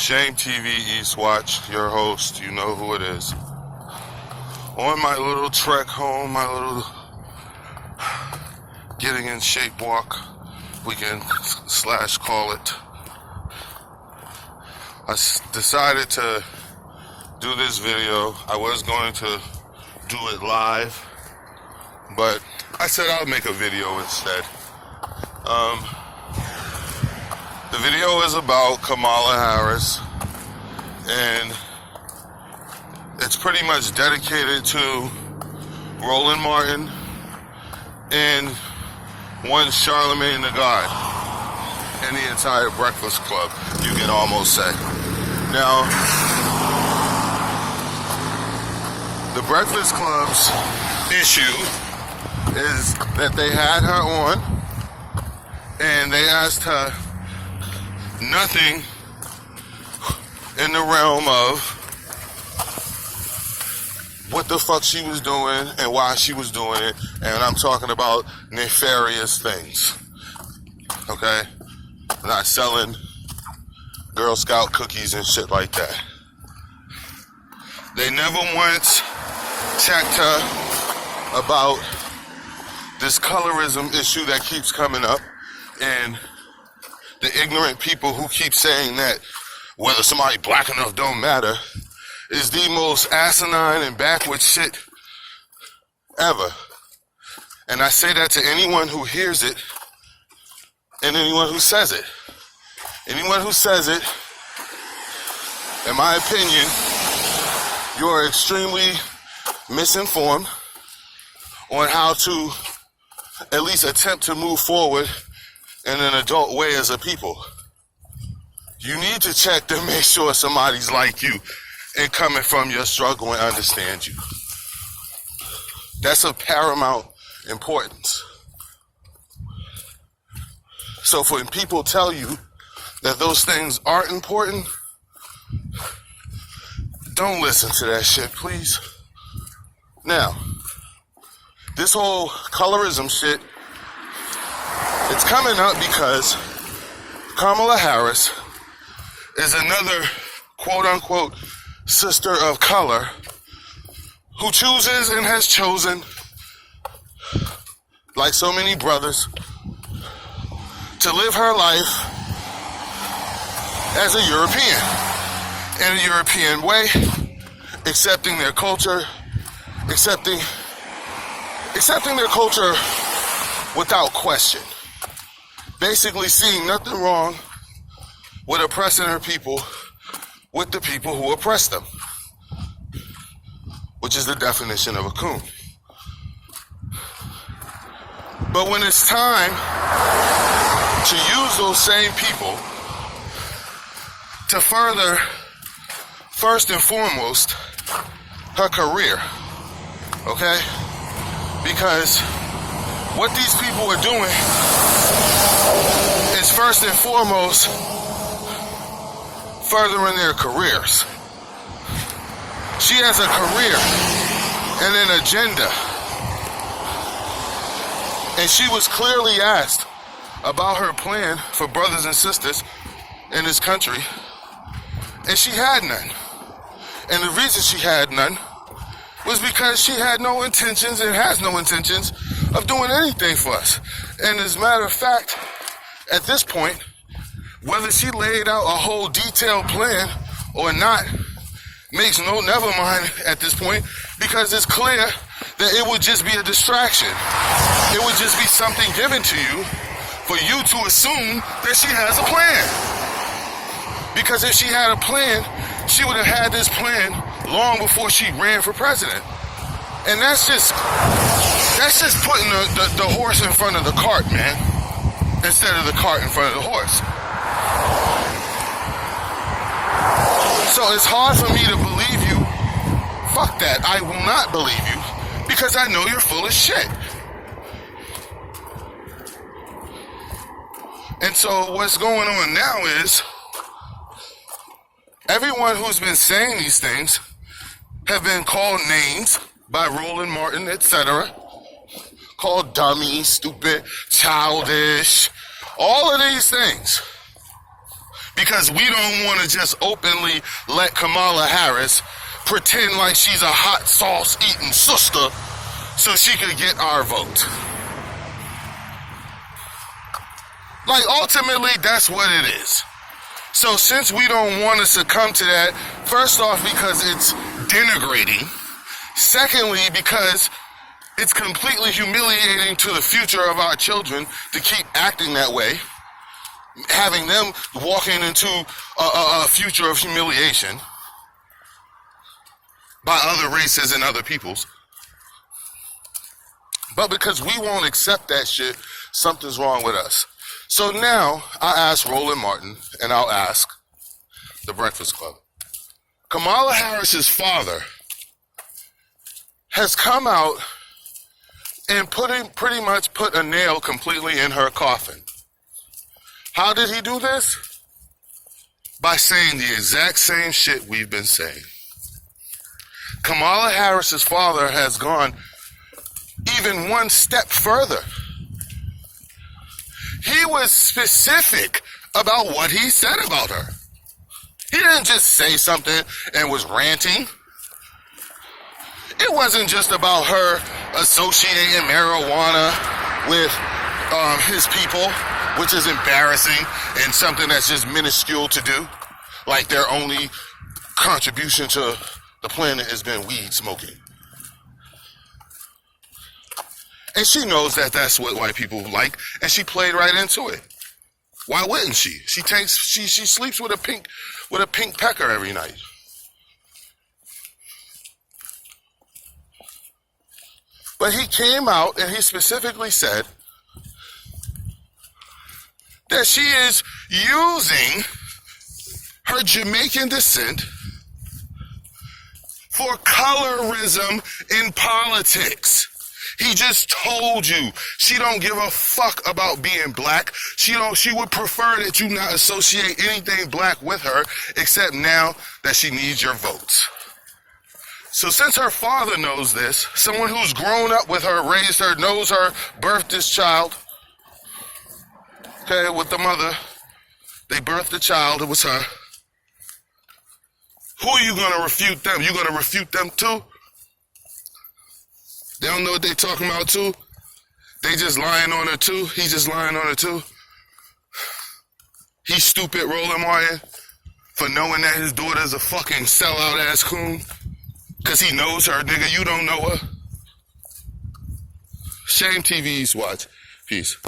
Shame TV East Watch, your host, you know who it is. On my little trek home, my little getting in shape walk, we can / call it. I decided to do this video. I was going to do it live, but I said I'll make a video instead. The video is about Kamala Harris, and it's pretty much dedicated to Roland Martin and one Charlemagne the God and the entire Breakfast Club, you can almost say. Now, the Breakfast Club's issue is that they had her on and they asked her nothing in the realm of what the fuck she was doing and why she was doing it. And I'm talking about nefarious things. Okay? Not selling Girl Scout cookies and shit like that. They never once checked her about this colorism issue that keeps coming up, and the ignorant people who keep saying that whether somebody black enough don't matter is the most asinine and backward shit ever. And I say that to anyone who hears it and anyone who says it. Anyone who says it, in my opinion, you are extremely misinformed on how to at least attempt to move forward in an adult way as a people. You need to check to make sure somebody's like you and coming from your struggle and understand you. That's of paramount importance. So when people tell you that those things aren't important, don't listen to that shit, please. Now, this whole colorism shit, it's coming up because Kamala Harris is another quote-unquote sister of color who chooses and has chosen, like so many brothers, to live her life as a European, in a European way, accepting their culture, accepting their culture without question. Basically seeing nothing wrong with oppressing her people with the people who oppress them, which is the definition of a coon. But when it's time to use those same people to further, first and foremost, her career, okay? Because what these people are doing is first and foremost furthering their careers. She has a career and an agenda. And she was clearly asked about her plan for brothers and sisters in this country, and she had none. And the reason she had none was because she had no intentions and has no intentions of doing anything for us. And as a matter of fact, at this point, whether she laid out a whole detailed plan or not makes never mind at this point, because it's clear that it would just be a distraction. It would just be something given to you for you to assume that she has a plan. Because if she had a plan, she would have had this plan long before she ran for president. And that's just putting the horse in front of the cart, man, instead of the cart in front of the horse. So it's hard for me to believe you. Fuck that. I will not believe you because I know you're full of shit. And so what's going on now is everyone who's been saying these things have been called names by Roland Martin, etc. Called dummy, stupid, childish, all of these things. because we don't want to just openly let Kamala Harris pretend like she's a hot sauce eating sister so she could get our vote. Like, ultimately, that's what it is. So since we don't want to succumb to that, first off, because it's denigrating. Secondly, because it's completely humiliating to the future of our children to keep acting that way, having them walking into a future of humiliation by other races and other peoples. But because we won't accept that shit, something's wrong with us. So now I ask Roland Martin, and I'll ask the Breakfast Club. Kamala Harris's father has come out and pretty much put a nail completely in her coffin. How did he do this? By saying the exact same shit we've been saying. Kamala Harris's father has gone even one step further. He was specific about what he said about her. He didn't just say something and was ranting. It wasn't just about her associating marijuana with his people, which is embarrassing and something that's just minuscule to do. Like their only contribution to the planet has been weed smoking. And she knows that that's what white people like, and she played right into it. Why wouldn't she? She sleeps with a pink pecker every night. But he came out and he specifically said that she is using her Jamaican descent for colorism in politics. He just told you she don't give a fuck about being black. She would prefer that you not associate anything black with her, except now that she needs your votes. So since her father knows this, someone who's grown up with her, raised her, knows her, birthed this child, okay, with the mother, they birthed the child, it was her. Who are you going to refute them? You going to refute them too? They don't know what they talking about too? They just lying on her too? He just lying on her too? He's stupid, Roland Martin, for knowing that his daughter's a fucking sellout ass coon? Cause he knows her, nigga, you don't know her? Shame TV's watch. Peace.